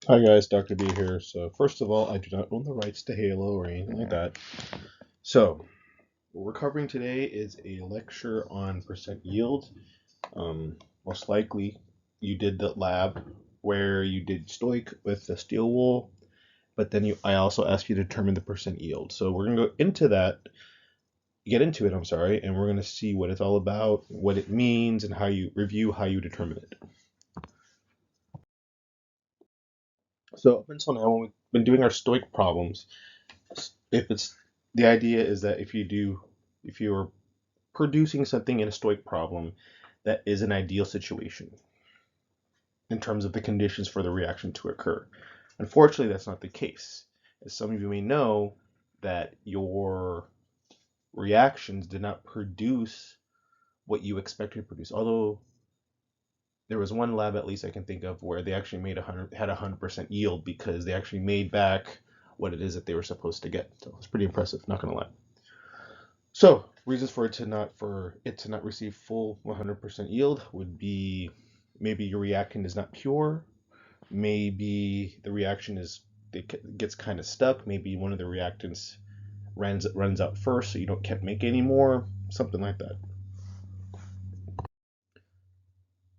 Hi guys, Dr. B here. So first of all, I do not own the rights to Halo or anything like that. So what we're covering today is a lecture on percent yield. Most likely you did the lab where you did stoic with the steel wool, but then I also asked you to determine the percent yield. So we're gonna go into that, get into it, I'm sorry, and we're gonna see what it's all about, what it means, and how you determine it. So up until now, when we've been doing our stoic problems, if it's the idea is that if you're producing something in a stoic problem, that is an ideal situation in terms of the conditions for the reaction to occur. Unfortunately, that's not the case. As some of you may know, that your reactions did not produce what you expected to produce. Although there was one lab, at least I can think of, where they actually had 100% yield because they actually made back what it is that they were supposed to get. So it's pretty impressive, not gonna lie. So reasons for it to not receive full 100% yield would be maybe your reactant is not pure, maybe the reaction gets kind of stuck, maybe one of the reactants runs out first, so you can't make any more, something like that.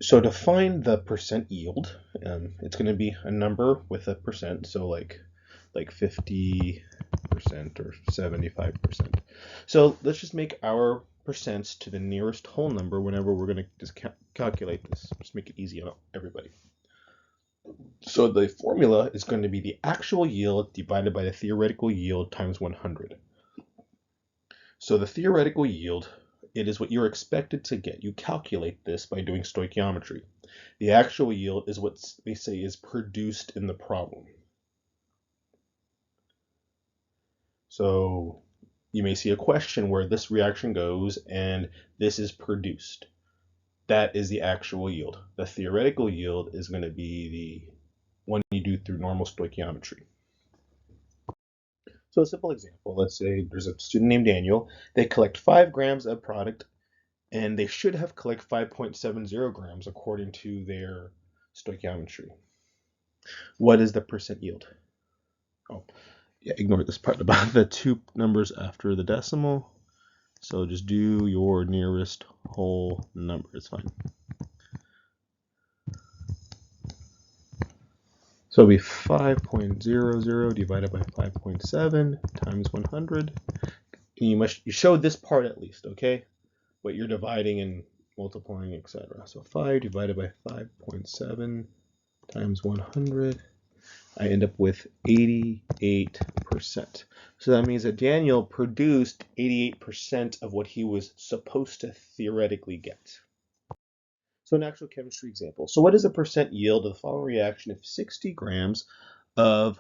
So to find the percent yield, it's going to be a number with a percent, so like 50% or 75%. So let's just make our percents to the nearest whole number whenever we're going to just calculate this. Just make it easy on everybody. So the formula is going to be the actual yield divided by the theoretical yield times 100. So the theoretical yield, it is what you're expected to get. You calculate this by doing stoichiometry. The actual yield is what they say is produced in the problem. So you may see a question where this reaction goes and this is produced. That is the actual yield. The theoretical yield is going to be the one you do through normal stoichiometry. So a simple example, let's say there's a student named Daniel. They collect 5 grams of product and they should have collected 5.70 grams according to their stoichiometry. What is the percent yield? Oh, yeah, ignore this part about the two numbers after the decimal. So just do your nearest whole number. It's fine. So it'll be 5.00 divided by 5.7 times 100. And you show this part at least, okay? What you're dividing and multiplying, etc. So 5 divided by 5.7 times 100. I end up with 88%. So that means that Daniel produced 88% of what he was supposed to theoretically get. So an actual chemistry example. So what is the percent yield of the following reaction if 60 grams of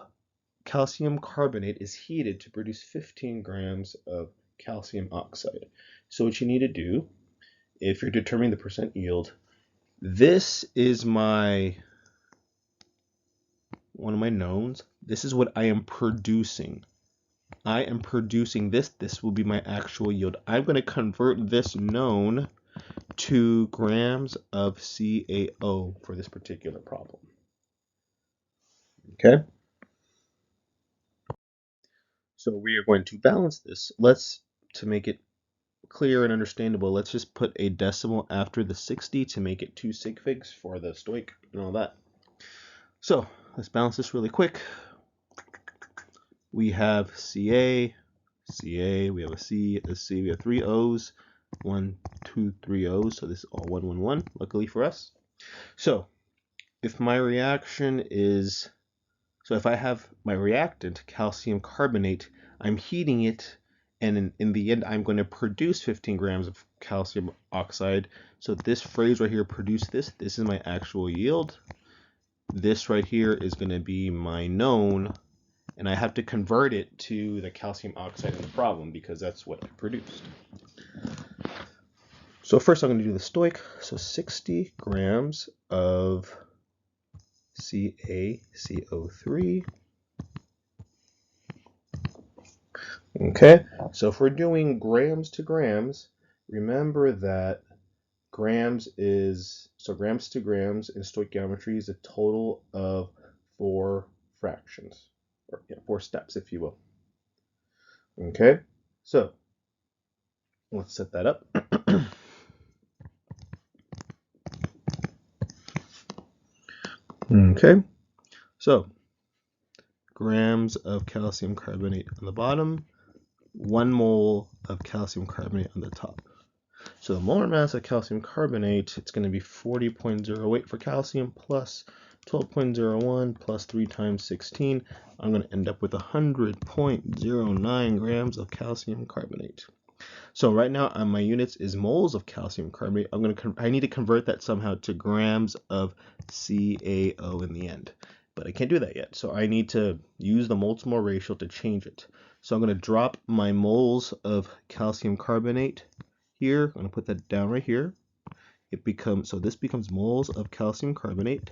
calcium carbonate is heated to produce 15 grams of calcium oxide? So what you need to do, if you're determining the percent yield, this is one of my knowns. This is what I am producing. I am producing this. This will be my actual yield. I'm going to convert this known to grams of CaO for this particular problem. Okay? So we are going to balance this. To make it clear and understandable, let's just put a decimal after the 60 to make it 2 sig figs for the stoic and all that. So let's balance this really quick. We have Ca, we have a C, a C, we have 3 O's, 1, 2, 3 O's, so this is all 1, 1, 1, luckily for us. So if my reaction is, so if I have my reactant, calcium carbonate, I'm heating it, and in the end, I'm going to produce 15 grams of calcium oxide. So this phrase right here, produce this is my actual yield. This right here is going to be my known, and I have to convert it to the calcium oxide in the problem because that's what I produced. So first I'm going to do the stoic. So 60 grams of CaCO3. Okay, so if we're doing grams to grams, remember that grams to grams in stoichiometry is a total of 4 reactions, or 4 steps, if you will. Okay, so let's set that up. Okay, so grams of calcium carbonate on the bottom, 1 mole of calcium carbonate on the top. So the molar mass of calcium carbonate, it's going to be 40.08 for calcium plus 12.01 plus 3 times 16. I'm going to end up with 100.09 grams of calcium carbonate. So right now on my units is moles of calcium carbonate. I need to convert that somehow to grams of CaO in the end. But I can't do that yet. So I need to use the mole to mole ratio to change it. So I'm going to drop my moles of calcium carbonate here. I'm going to put that down right here. So this becomes moles of calcium carbonate.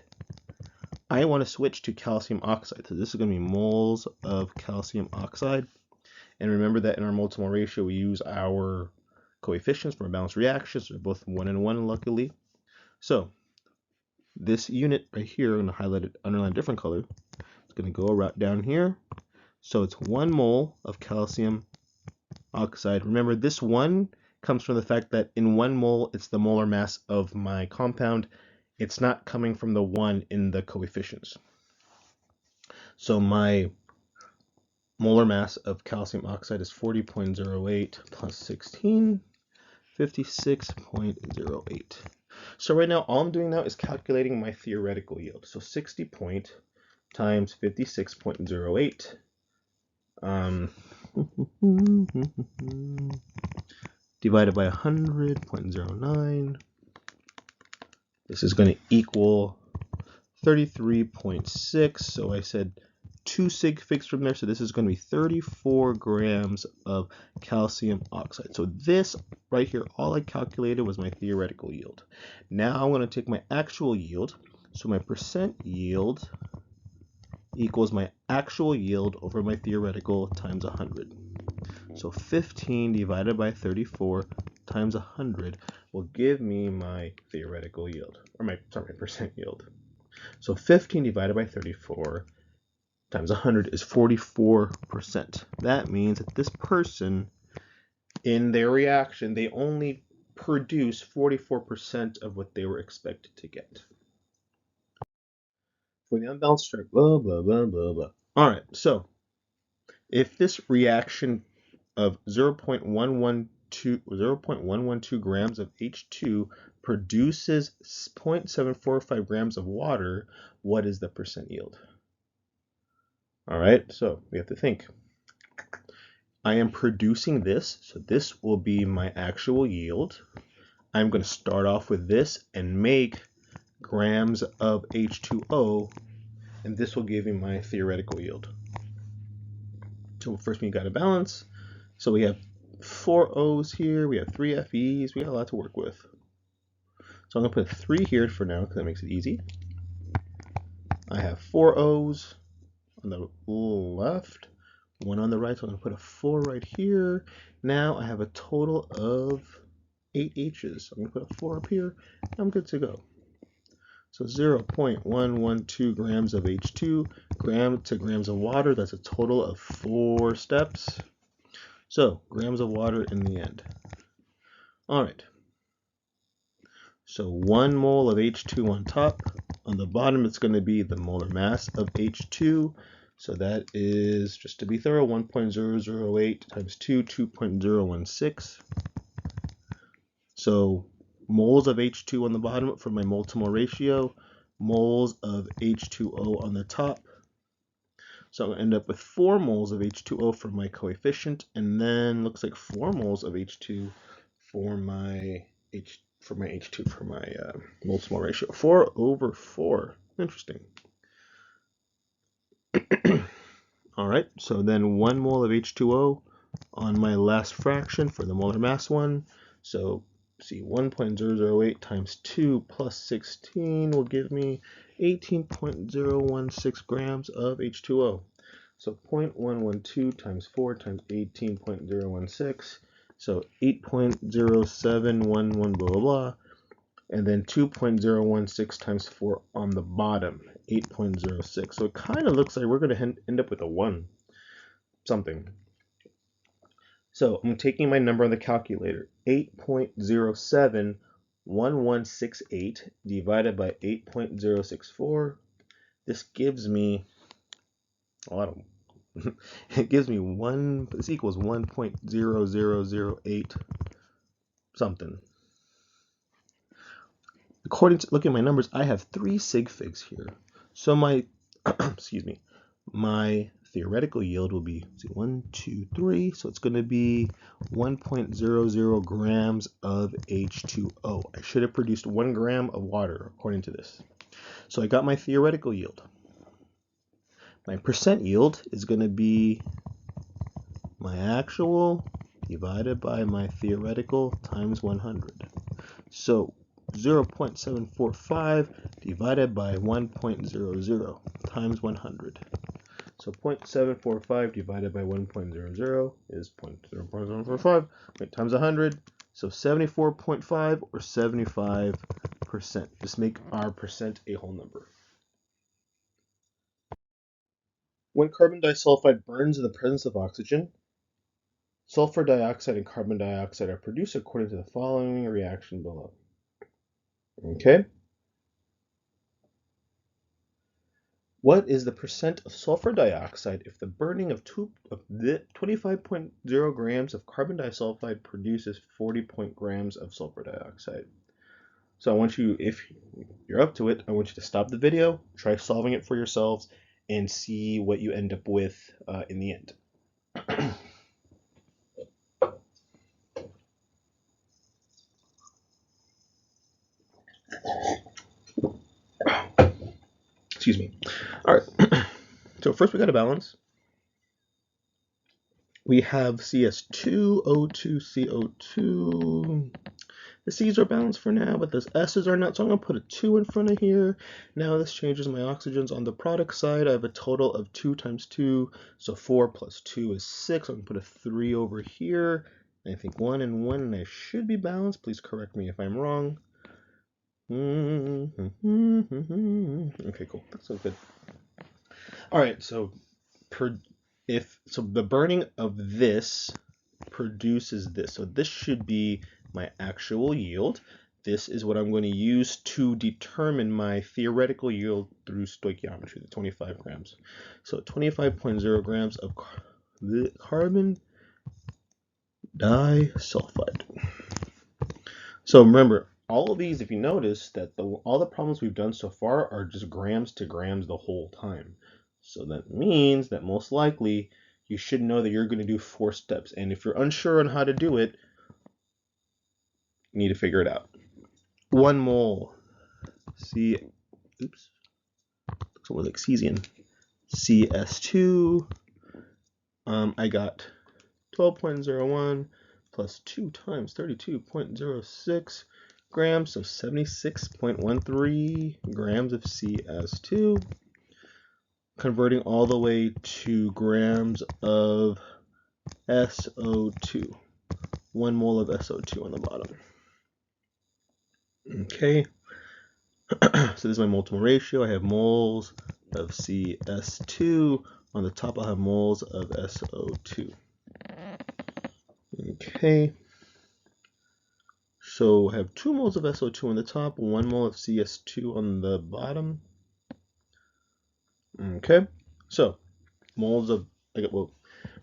I want to switch to calcium oxide. So this is going to be moles of calcium oxide. And remember that in our mole to mole ratio, we use our coefficients for balanced reactions. They're both 1 and 1, luckily. So this unit right here, I'm going to highlight it, underline a different color. It's going to go right down here. So it's 1 mole of calcium oxide. Remember, this 1 comes from the fact that in 1 mole, it's the molar mass of my compound. It's not coming from the 1 in the coefficients. So my molar mass of calcium oxide is 40.08 plus 16, 56.08. So right now, all I'm doing now is calculating my theoretical yield. So 60 times 56.08. Divided by 100.09. This is going to equal 33.6. So I said 2 sig figs from there. So this is going to be 34 grams of calcium oxide. So this right here, all I calculated was my theoretical yield. Now I'm going to take my actual yield. So my percent yield equals my actual yield over my theoretical times 100. So 15 divided by 34 times 100 will give me my theoretical yield, or my percent yield. So 15 divided by 34 times 100 is 44%. That means that this person, in their reaction, they only produce 44% of what they were expected to get. For the unbalanced strike, blah, blah, blah, blah, blah. All right, so if this reaction of 0.112 grams of H2 produces 0.745 grams of water, what is the percent yield? All right, so we have to think. I am producing this, so this will be my actual yield. I'm going to start off with this and make grams of H2O, and this will give me my theoretical yield. So first we got to balance. So we have 4 O's here, we have 3 FEs, we got a lot to work with. So I'm going to put 3 here for now because that makes it easy. I have 4 O's on the left, 1 on the right, so I'm going to put a 4 right here. Now I have a total of 8 H's. So I'm going to put a 4 up here, and I'm good to go. So 0.112 grams of H2, gram to grams of water, that's a total of 4 steps. So grams of water in the end. All right. So 1 mole of H2 on top. On the bottom, it's going to be the molar mass of H2. So that is, just to be thorough, 1.008 times 2, 2.016. So moles of H2 on the bottom for my mole to mole ratio, moles of H2O on the top. So I'm going to end up with 4 moles of H2O for my coefficient, and then looks like 4 moles of H2 for my H2 for my mole to mole ratio. 4 over 4. Interesting. All right, so then 1 mole of H2O on my last fraction for the molar mass one. So see, 1.008 times 2 plus 16 will give me 18.016 grams of H2O. So 0.112 times 4 times 18.016. So 8.0711 blah, blah, blah. and then 2.016 times 4 on the bottom, 8.06. So it kind of looks like we're going to end up with a 1 something. So I'm taking my number on the calculator, 8.071168 divided by 8.064. This gives me, it gives me this equals 1.0008 something. According to, look at my numbers, I have 3 sig figs here. So my, excuse me, my theoretical yield will be 1, 2, 3. So it's going to be 1.00 grams of H2O. I should have produced 1 gram of water according to this. So I got my theoretical yield. My percent yield is going to be my actual divided by my theoretical times 100. So 0.745 divided by 1.00 times 100. So 0.745 divided by 1.00 is 0.745 times 100. So 74.5 or 75%. Just make our percent a whole number. When carbon disulfide burns in the presence of oxygen, sulfur dioxide and carbon dioxide are produced according to the following reaction below. Okay. What is the percent of sulfur dioxide if the burning of 25.0 grams of carbon disulfide produces 40 grams of sulfur dioxide? So I want you, if you're up to it, I want you to stop the video, try solving it for yourselves, and see what you end up with in the end. Excuse me. All right. So first we got to balance. We have CS2O2, CO2. The C's are balanced for now, but the S's are not, so I'm going to put a 2 in front of here. Now this changes my oxygens on the product side. I have a total of 2 times 2, so 4 plus 2 is 6. I'm going to put a 3 over here. I think 1 and 1, and I should be balanced. Please correct me if I'm wrong. Okay, cool. That sounds good. All right, so the burning of this produces this. So this should be my actual yield. This is what I'm going to use to determine my theoretical yield through stoichiometry, the 25 grams. So 25.0 grams of carbon disulfide. So remember, all of these, if you notice that all the problems we've done so far are just grams to grams the whole time. So that means that most likely you should know that you're going to do 4 steps. And if you're unsure on how to do it, you need to figure it out. 1 mole looks more like cesium. CS2. I got 12.01 plus 2 times 32.06 grams, so 76.13 grams of CS2. Converting all the way to grams of SO2. 1 mole of SO2 on the bottom. Okay. So this is my mole to mole ratio. I have moles of CS2. On the top, I'll have moles of SO2. Okay. So I have 2 moles of SO2 on the top, 1 mole of CS2 on the bottom. Okay. So moles of,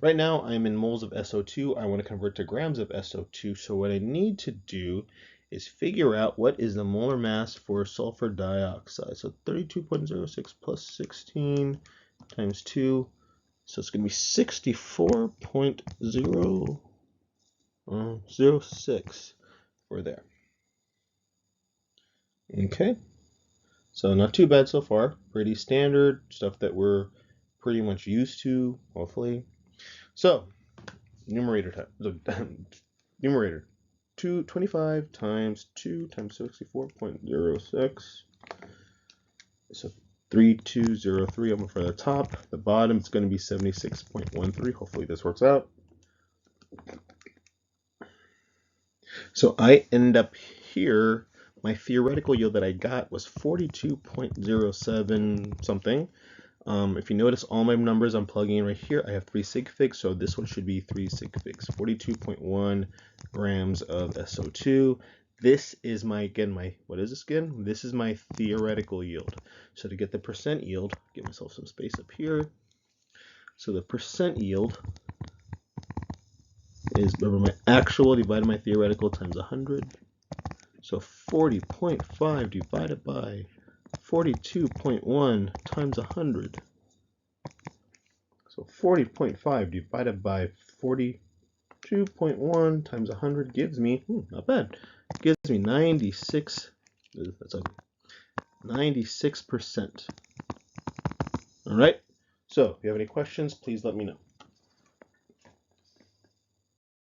right now I'm in moles of SO2. I want to convert to grams of SO2. So what I need to do is figure out what is the molar mass for sulfur dioxide. So 32.06 plus 16 times 2. So it's going to be 64.006 for there. Okay. So not too bad so far. Pretty standard stuff that we're pretty much used to, hopefully. So numerator time. Numerator. 225 times 2 times 64.06. So 3203 over for the top. The bottom is going to be 76.13. Hopefully this works out. So I end up here My theoretical yield that I got was 42.07 something. If you notice all my numbers I'm plugging in right here, I have 3 sig figs, so this one should be 3 sig figs. 42.1 grams of SO2. This is what is this again? This is my theoretical yield. So to get the percent yield, give myself some space up here. So the percent yield is, remember, my actual divided my theoretical times 100. So 40.5 divided by 42.1 times 100. So 40.5 divided by 42.1 times 100 gives me, not bad, gives me 96, that's ugly, 96%. All right, so if you have any questions, please let me know.